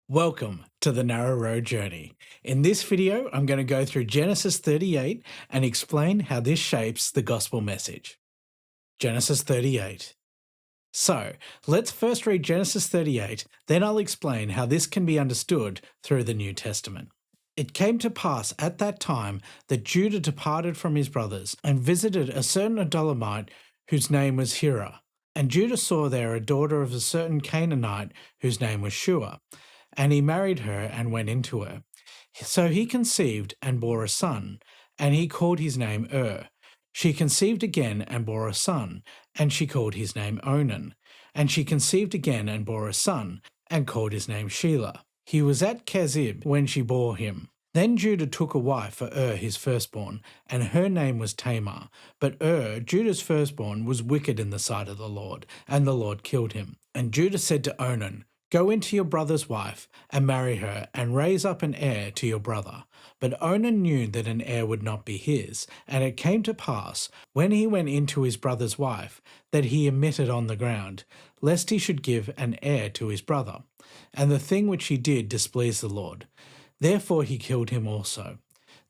Welcome to the Narrow Road Journey. In this video, I'm going to go through Genesis 38 and explain how this shapes the gospel message. Genesis 38. So, let's first read Genesis 38, then I'll explain how this can be understood through the New Testament. It came to pass at that time that Judah departed from his brothers and visited a certain Adullamite whose name was Hira. And Judah saw there a daughter of a certain Canaanite whose name was Shua. And he married her and went into her. So he conceived and bore a son, and he called his name She conceived again and bore a son, and she called his name Onan. And she conceived again and bore a son, and called his name Shiloh. He was at Kezib when she bore him. Then Judah took a wife for his firstborn, and her name was Tamar. But Judah's firstborn, was wicked in the sight of the Lord, and the Lord killed him. And Judah said to Onan, "Go into your brother's wife, and marry her, and raise up an heir to your brother." But Onan knew that an heir would not be his, and it came to pass, when he went into his brother's wife, that he emitted on the ground, lest he should give an heir to his brother. And the thing which he did displeased the Lord. Therefore he killed him also.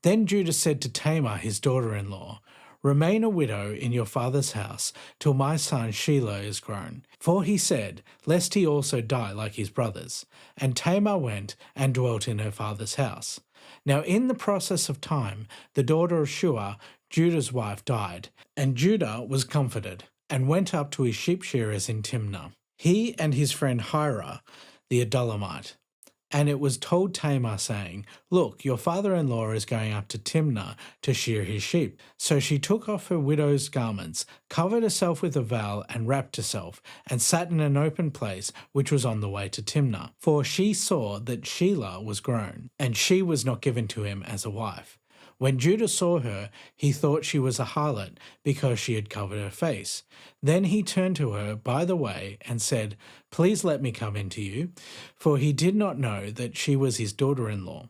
Then Judah said to Tamar his daughter-in-law, "Remain a widow in your father's house till my son Shiloh is grown." For he said, lest he also die like his brothers. And Tamar went and dwelt in her father's house. Now in the process of time, the daughter of Shua, Judah's wife, died, and Judah was comforted, and went up to his sheep shearers in Timnah, he and his friend Hira, the Adullamite. And it was told Tamar, saying, "Look, your father-in-law is going up to Timnah to shear his sheep." So she took off her widow's garments, covered herself with a veil, and wrapped herself, and sat in an open place which was on the way to Timnah. For she saw that Shelah was grown, and she was not given to him as a wife. When Judah saw her, he thought she was a harlot, because she had covered her face. Then he turned to her by the way and said, "Please let me come in to you," for he did not know that she was his daughter-in-law.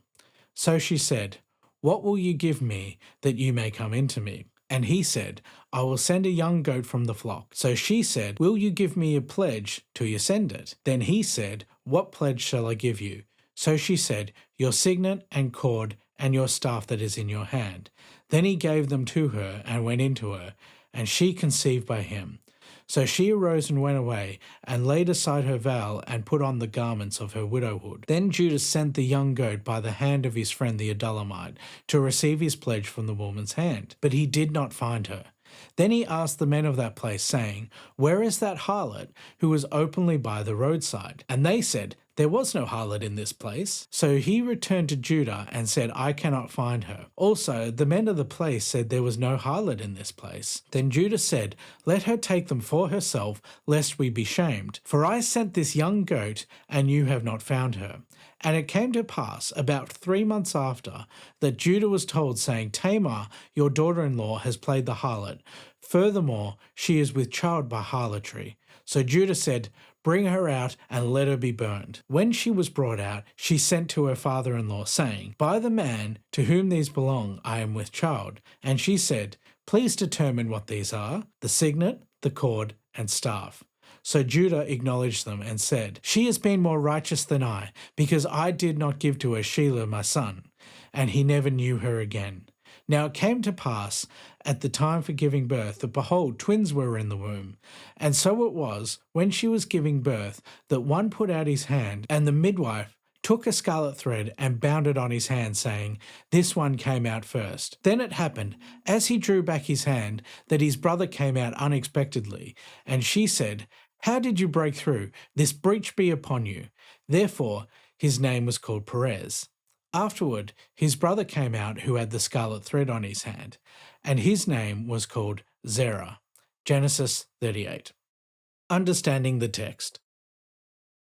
So she said, "What will you give me that you may come in to me?" And he said, "I will send a young goat from the flock." So she said, "Will you give me a pledge till you send it?" Then he said, "What pledge shall I give you?" So she said, "Your signet and cord and your staff that is in your hand." Then he gave them to her and went into her, and she conceived by him. So she arose and went away, and laid aside her veil, and put on the garments of her widowhood. Then Judah sent the young goat by the hand of his friend the Adullamite, to receive his pledge from the woman's hand. But he did not find her. Then he asked the men of that place, saying, "Where is that harlot who was openly by the roadside?" And they said, "There was no harlot in this place." So he returned to Judah and said, "I cannot find her." Also the men of the place said there was no harlot in this place. Then Judah said, "Let her take them for herself, lest we be shamed. For I sent this young goat, and you have not found her." And it came to pass, about 3 months after, that Judah was told, saying, "Tamar, your daughter-in-law, has played the harlot. Furthermore, she is with child by harlotry." So Judah said, "Bring her out, and let her be burned." When she was brought out, she sent to her father-in-law, saying, "By the man to whom these belong, I am with child." And she said, "Please determine what these are, the signet, the cord, and staff." So Judah acknowledged them and said, "She has been more righteous than I, because I did not give to her Shiloh my son." And he never knew her again. Now it came to pass at the time for giving birth that, behold, twins were in the womb. And so it was, when she was giving birth, that one put out his hand, and the midwife took a scarlet thread and bound it on his hand, saying, "This one came out first." Then it happened, as he drew back his hand, that his brother came out unexpectedly. And she said, "How did you break through? This breach be upon you." Therefore his name was called Perez. Afterward his brother came out who had the scarlet thread on his hand, and his name was called Zerah. Genesis 38. Understanding the text.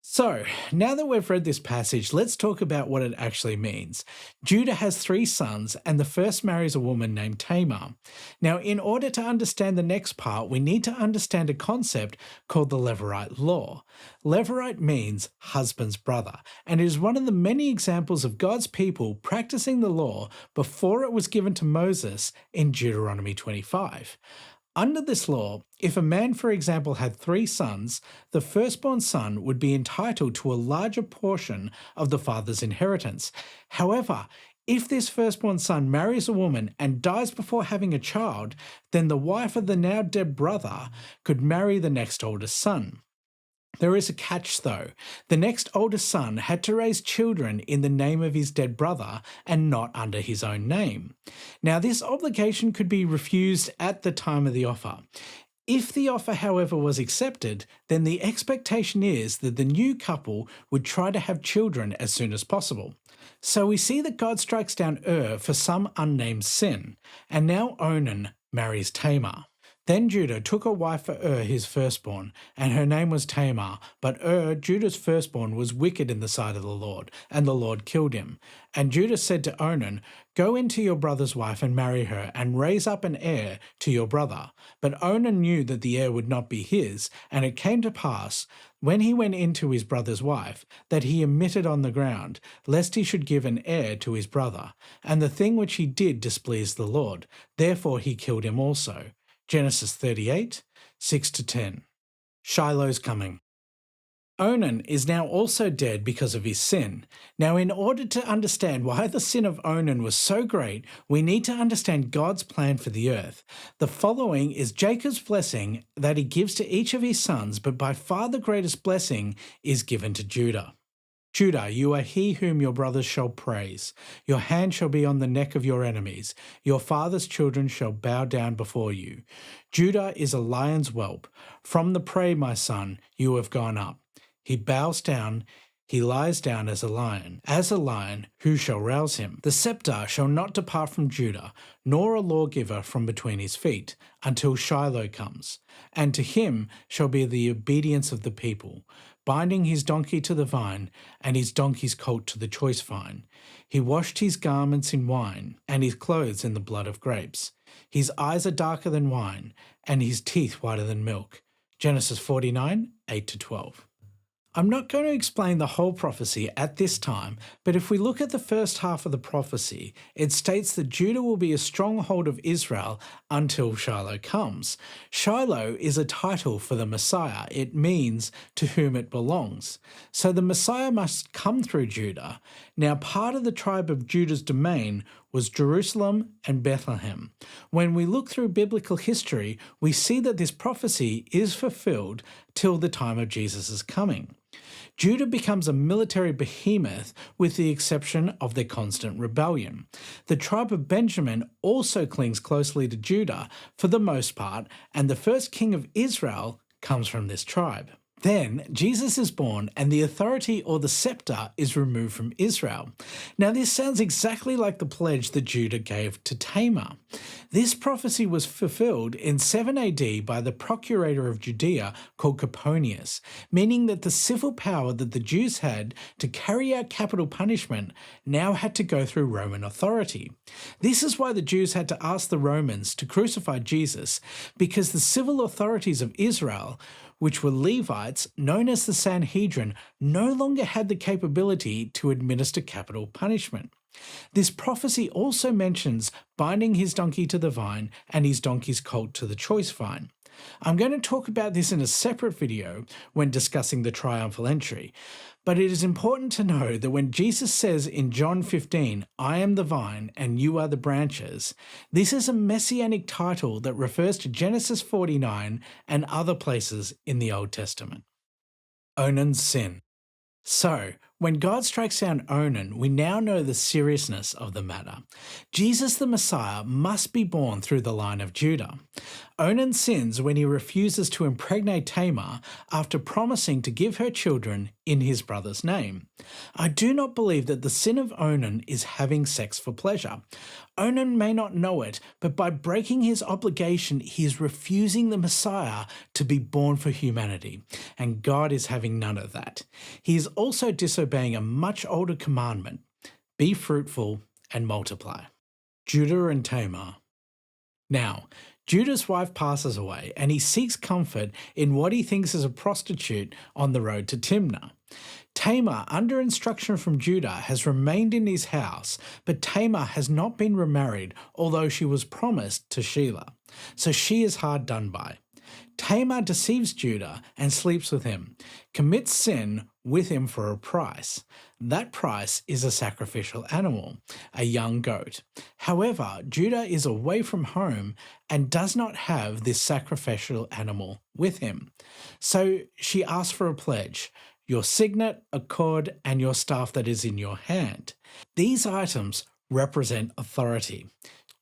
So, now that we've read this passage, let's talk about what it actually means. Judah has 3 sons, and the first marries a woman named Tamar. Now, in order to understand the next part, we need to understand a concept called the Levirate law. Levirate means husband's brother, and is one of the many examples of God's people practicing the law before it was given to Moses in Deuteronomy 25. Under this law, if a man, for example, had 3 sons, the firstborn son would be entitled to a larger portion of the father's inheritance. However, if this firstborn son marries a woman and dies before having a child, then the wife of the now dead brother could marry the next oldest son. There is a catch though. The next oldest son had to raise children in the name of his dead brother and not under his own name. Now, this obligation could be refused at the time of the offer. If the offer, however, was accepted, then the expectation is that the new couple would try to have children as soon as possible. So we see that God strikes down for some unnamed sin, and now Onan marries Tamar. Then Judah took a wife for his firstborn, and her name was Tamar. But Judah's firstborn, was wicked in the sight of the Lord, and the Lord killed him. And Judah said to Onan, "Go into your brother's wife and marry her, and raise up an heir to your brother." But Onan knew that the heir would not be his, and it came to pass, when he went into his brother's wife, that he emitted on the ground, lest he should give an heir to his brother. And the thing which he did displeased the Lord. Therefore he killed him also. Genesis 38, 6-10. Shiloh's coming. Onan is now also dead because of his sin. Now, in order to understand why the sin of Onan was so great, we need to understand God's plan for the earth. The following is Jacob's blessing that he gives to each of his sons, but by far the greatest blessing is given to Judah. Judah, you are he whom your brothers shall praise. Your hand shall be on the neck of your enemies. Your father's children shall bow down before you. Judah is a lion's whelp. From the prey, my son, you have gone up. He bows down, he lies down as a lion. As a lion, who shall rouse him? The scepter shall not depart from Judah, nor a lawgiver from between his feet, until Shiloh comes. And to him shall be the obedience of the people, binding his donkey to the vine, and his donkey's colt to the choice vine. He washed his garments in wine, and his clothes in the blood of grapes. His eyes are darker than wine, and his teeth whiter than milk. Genesis 49, 8-12. I'm not going to explain the whole prophecy at this time, but if we look at the first half of the prophecy, it states that Judah will be a stronghold of Israel until Shiloh comes. Shiloh is a title for the Messiah. It means to whom it belongs. So the Messiah must come through Judah. Now, part of the tribe of Judah's domain was Jerusalem and Bethlehem. When we look through biblical history, we see that this prophecy is fulfilled till the time of Jesus' coming. Judah becomes a military behemoth with the exception of their constant rebellion. The tribe of Benjamin also clings closely to Judah for the most part, and the first king of Israel comes from this tribe. Then Jesus is born and the authority or the scepter is removed from Israel. Now this sounds exactly like the pledge that Judah gave to Tamar. This prophecy was fulfilled in 7 AD by the procurator of Judea called Coponius, meaning that the civil power that the Jews had to carry out capital punishment now had to go through Roman authority. This is why the Jews had to ask the Romans to crucify Jesus, because the civil authorities of Israel, which were Levites, known as the Sanhedrin, no longer had the capability to administer capital punishment. This prophecy also mentions binding his donkey to the vine and his donkey's colt to the choice vine. I'm going to talk about this in a separate video when discussing the triumphal entry, but it is important to know that when Jesus says in John 15, "I am the vine and you are the branches," this is a messianic title that refers to Genesis 49 and other places in the Old Testament. Onan's sin. So, when God strikes down Onan, we now know the seriousness of the matter. Jesus the Messiah must be born through the line of Judah. Onan sins when he refuses to impregnate Tamar after promising to give her children in his brother's name. I do not believe that the sin of Onan is having sex for pleasure. Onan may not know it, but by breaking his obligation, he is refusing the Messiah to be born for humanity, and God is having none of that. He is also disobeying a much older commandment: be fruitful and multiply. Judah and Tamar. Now, Judah's wife passes away, and he seeks comfort in what he thinks is a prostitute on the road to Timnah. Tamar, under instruction from Judah, has remained in his house, but Tamar has not been remarried, although she was promised to Shiloh. So she is hard done by. Tamar deceives Judah and sleeps with him, commits sin with him for a price. That price is a sacrificial animal, a young goat. However, Judah is away from home and does not have this sacrificial animal with him. So she asks for a pledge: your signet, a cord, and your staff that is in your hand. These items represent authority.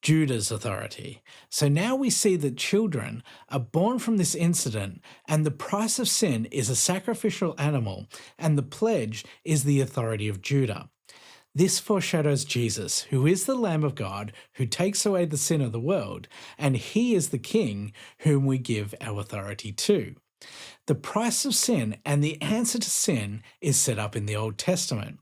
Judah's authority. So now we see that children are born from this incident, and the price of sin is a sacrificial animal, and the pledge is the authority of Judah. This foreshadows Jesus, who is the Lamb of God, who takes away the sin of the world, and he is the King whom we give our authority to. The price of sin and the answer to sin is set up in the Old Testament.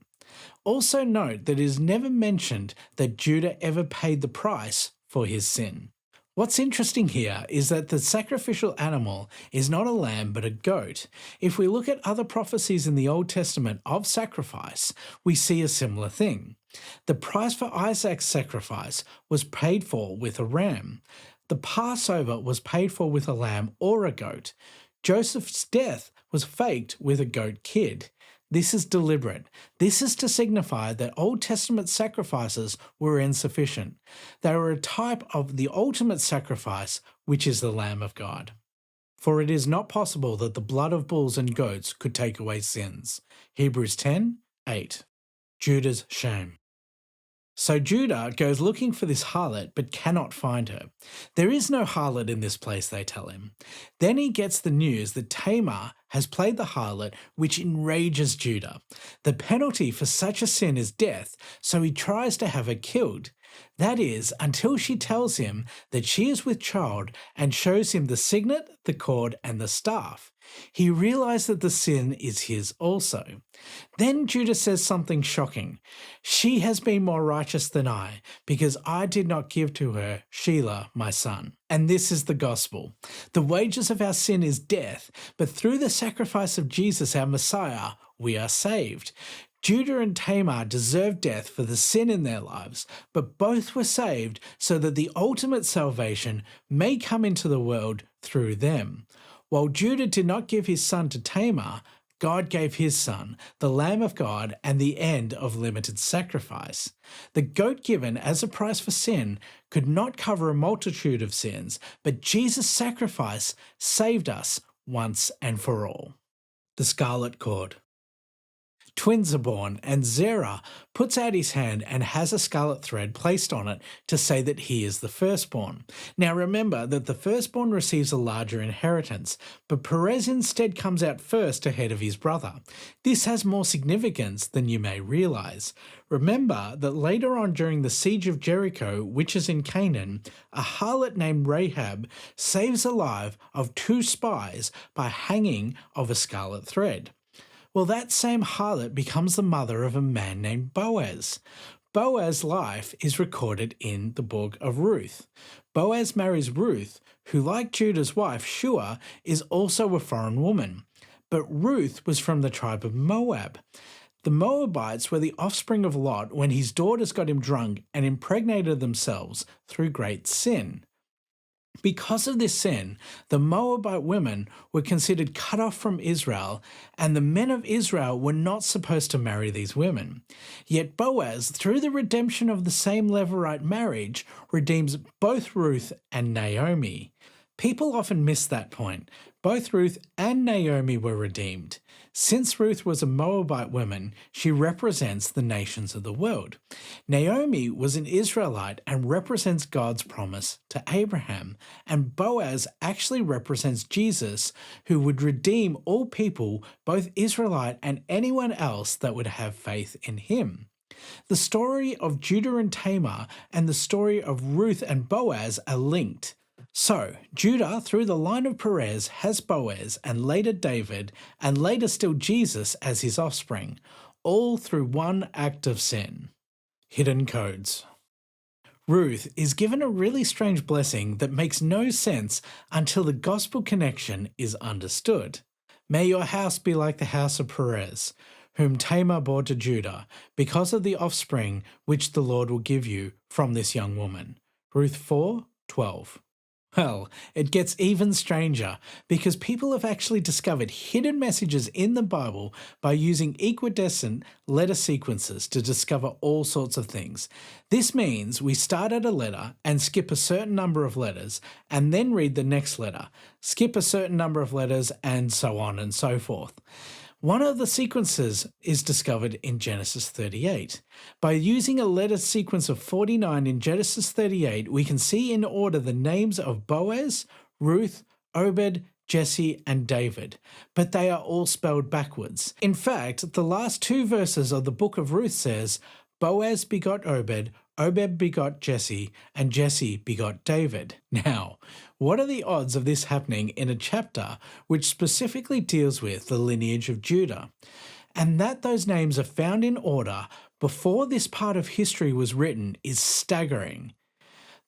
Also note that it is never mentioned that Judah ever paid the price for his sin. What's interesting here is that the sacrificial animal is not a lamb but a goat. If we look at other prophecies in the Old Testament of sacrifice, we see a similar thing. The price for Isaac's sacrifice was paid for with a ram. The Passover was paid for with a lamb or a goat. Joseph's death was faked with a goat kid. This is deliberate. This is to signify that Old Testament sacrifices were insufficient. They were a type of the ultimate sacrifice, which is the Lamb of God. For it is not possible that the blood of bulls and goats could take away sins. Hebrews 10:8. Judah's shame. So Judah goes looking for this harlot but cannot find her. There is no harlot in this place, they tell him. Then he gets the news that Tamar has played the harlot, which enrages Judah. The penalty for such a sin is death, so he tries to have her killed. That is, until she tells him that she is with child and shows him the signet, the cord, and the staff. He realizes that the sin is his also. Then Judah says something shocking. She has been more righteous than I, because I did not give to her Shiloh, my son. And this is the gospel. The wages of our sin is death, but through the sacrifice of Jesus, our Messiah, we are saved. Judah and Tamar deserved death for the sin in their lives, but both were saved so that the ultimate salvation may come into the world through them. While Judah did not give his son to Tamar, God gave his son, the Lamb of God, and the end of limited sacrifice. The goat given as a price for sin could not cover a multitude of sins, but Jesus' sacrifice saved us once and for all. The Scarlet Cord. Twins are born, and Zerah puts out his hand and has a scarlet thread placed on it to say that he is the firstborn. Now remember that the firstborn receives a larger inheritance, but Perez instead comes out first ahead of his brother. This has more significance than you may realize. Remember that later on during the siege of Jericho, which is in Canaan, a harlot named Rahab saves the life of 2 spies by hanging of a scarlet thread. Well, that same harlot becomes the mother of a man named Boaz. Boaz's life is recorded in the book of Ruth. Boaz marries Ruth, who, like Judah's wife, Shua, is also a foreign woman. But Ruth was from the tribe of Moab. The Moabites were the offspring of Lot when his daughters got him drunk and impregnated themselves through great sin. Because of this sin, the Moabite women were considered cut off from Israel, and the men of Israel were not supposed to marry these women. Yet Boaz, through the redemption of the same Levirate marriage, redeems both Ruth and Naomi. People often miss that point. Both Ruth and Naomi were redeemed. Since Ruth was a Moabite woman, she represents the nations of the world. Naomi was an Israelite and represents God's promise to Abraham. And Boaz actually represents Jesus, who would redeem all people, both Israelite and anyone else that would have faith in him. The story of Judah and Tamar and the story of Ruth and Boaz are linked. So, Judah, through the line of Perez, has Boaz, and later David, and later still Jesus as his offspring, all through one act of sin. Hidden codes. Ruth is given a really strange blessing that makes no sense until the gospel connection is understood. May your house be like the house of Perez. whom Tamar bore to Judah, because of the offspring which the Lord will give you from this young woman. Ruth 4:12. Well, it gets even stranger because people have actually discovered hidden messages in the Bible by using equidistant letter sequences to discover all sorts of things. This means we start at a letter and skip a certain number of letters and then read the next letter, skip a certain number of letters, and so on and so forth. One of the sequences is discovered in Genesis 38. By using a letter sequence of 49 in Genesis 38, we can see in order the names of Boaz, Ruth, Obed, Jesse, and David, but they are all spelled backwards. In fact, the last two verses of the book of Ruth says, Boaz begot Obed, Obed begot Jesse, and Jesse begot David. Now, what are the odds of this happening in a chapter which specifically deals with the lineage of Judah? And that those names are found in order before this part of history was written is staggering.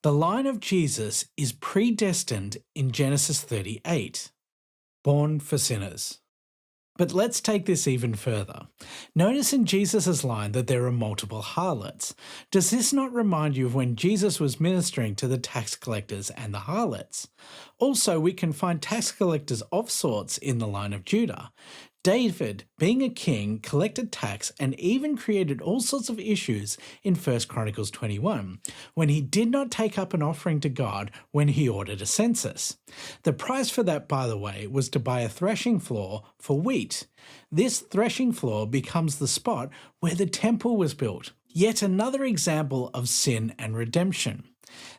The line of Jesus is predestined in Genesis 38, born for sinners. But let's take this even further. Notice in Jesus' line that there are multiple harlots. Does this not remind you of when Jesus was ministering to the tax collectors and the harlots? Also, we can find tax collectors of sorts in the line of Judah. David, being a king, collected tax and even created all sorts of issues in 1 Chronicles 21, when he did not take up an offering to God when he ordered a census. The price for that, by the way, was to buy a threshing floor for wheat. This threshing floor becomes the spot where the temple was built. Yet another example of sin and redemption.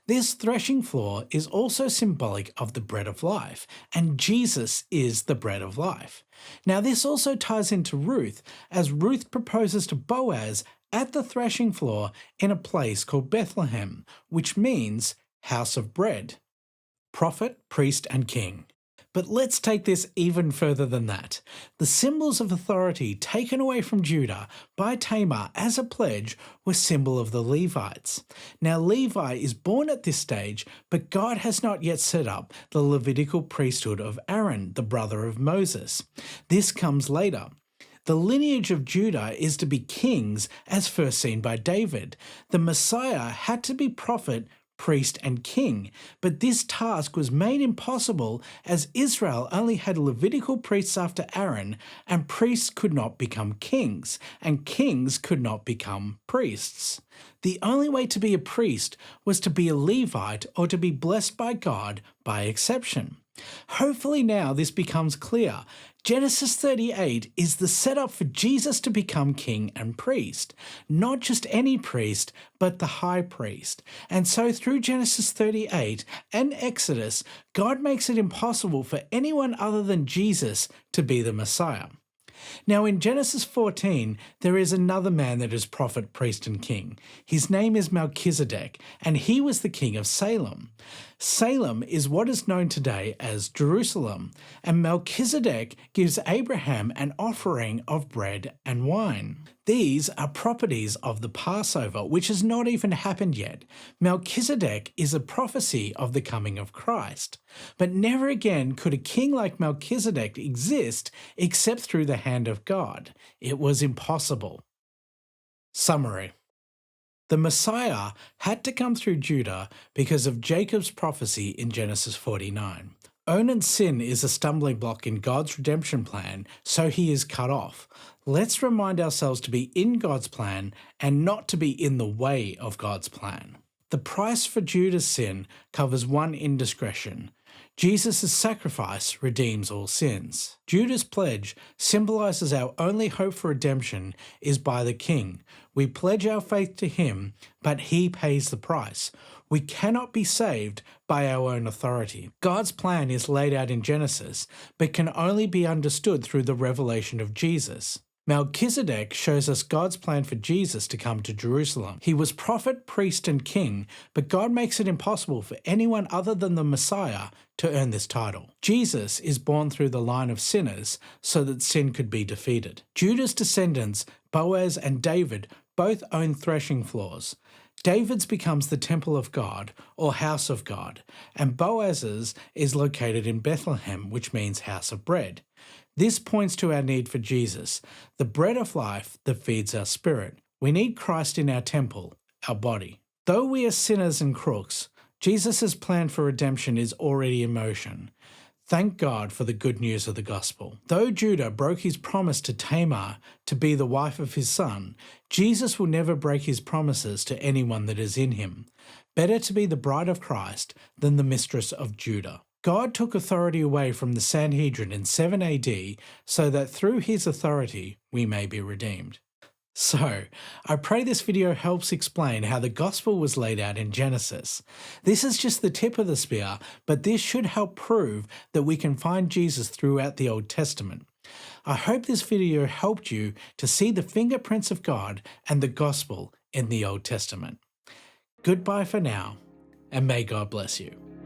This threshing floor is also symbolic of the bread of life, and Jesus is the bread of life. Now this also ties into Ruth, as Ruth proposes to Boaz at the threshing floor in a place called Bethlehem, which means house of bread. Prophet, priest, and king. But let's take this even further than that. The symbols of authority taken away from Judah by Tamar as a pledge were symbol of the Levites. Now Levi is born at this stage, but God has not yet set up the Levitical priesthood of Aaron, the brother of Moses. This comes later. The lineage of Judah is to be kings as first seen by David. The Messiah had to be prophet, priest, and king, but this task was made impossible as Israel only had Levitical priests after Aaron, and priests could not become kings, and kings could not become priests. The only way to be a priest was to be a Levite or to be blessed by God by exception. Hopefully now this becomes clear. Genesis 38 is the setup for Jesus to become king and priest. Not just any priest, but the high priest. And so through Genesis 38 and Exodus, God makes it impossible for anyone other than Jesus to be the Messiah. Now in Genesis 14, there is another man that is prophet, priest, and king. His name is Melchizedek, and he was the king of Salem. Salem is what is known today as Jerusalem, and Melchizedek gives Abraham an offering of bread and wine. These are properties of the Passover, which has not even happened yet. Melchizedek is a prophecy of the coming of Christ. But never again could a king like Melchizedek exist except through the hand of God. It was impossible. Summary. The Messiah had to come through Judah because of Jacob's prophecy in Genesis 49. Onan's sin is a stumbling block in God's redemption plan, so he is cut off. Let's remind ourselves to be in God's plan and not to be in the way of God's plan. The price for Judah's sin covers one indiscretion. Jesus' sacrifice redeems all sins. Judah's pledge symbolizes our only hope for redemption is by the King. We pledge our faith to him, but he pays the price. We cannot be saved by our own authority. God's plan is laid out in Genesis, but can only be understood through the revelation of Jesus. Melchizedek shows us God's plan for Jesus to come to Jerusalem. He was prophet, priest, and king, but God makes it impossible for anyone other than the Messiah to earn this title. Jesus is born through the line of sinners so that sin could be defeated. Judah's descendants, Boaz and David, both own threshing floors. David's becomes the temple of God, or house of God, and Boaz's is located in Bethlehem, which means house of bread. This points to our need for Jesus, the bread of life that feeds our spirit. We need Christ in our temple, our body. Though we are sinners and crooks, Jesus' plan for redemption is already in motion. Thank God for the good news of the gospel. Though Judah broke his promise to Tamar to be the wife of his son, Jesus will never break his promises to anyone that is in him. Better to be the bride of Christ than the mistress of Judah. God took authority away from the Sanhedrin in 7 AD so that through his authority we may be redeemed. So, I pray this video helps explain how the gospel was laid out in Genesis. This is just the tip of the spear, but this should help prove that we can find Jesus throughout the Old Testament. I hope this video helped you to see the fingerprints of God and the gospel in the Old Testament. Goodbye for now, and may God bless you.